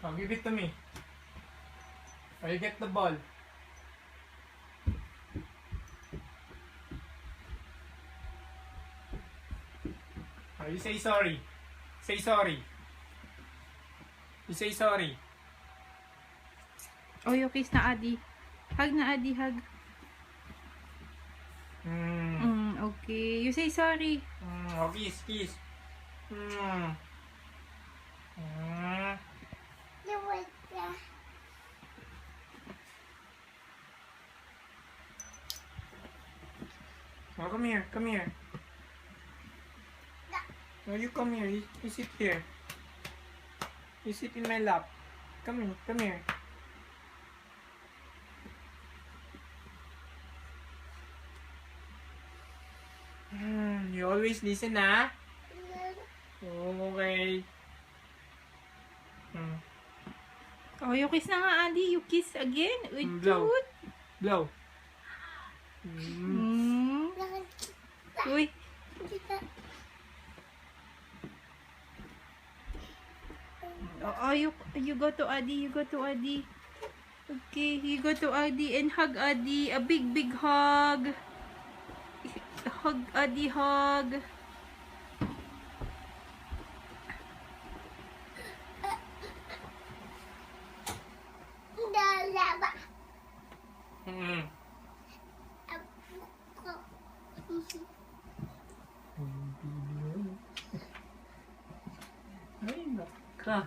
Oh, give it to me. Oh, you get the ball. Oh, you say sorry. Say sorry. You say sorry. Oh, you kiss na Adi. Hug na Adi, hug. Okay. You say sorry. Oh, kiss, kiss. Oh, come here, come here. No, you come here. You sit here. You sit in my lap. Come here, come here. You always listen, ah? Okay. Oh, you kiss na nga Adi. You kiss again. Blow. Cute. Blow. Uy. Oh, you go to Adi. You go to Adi. Okay, you go to Adi and hug Adi. A big hug. Hug Adi, hug. Ay, naka.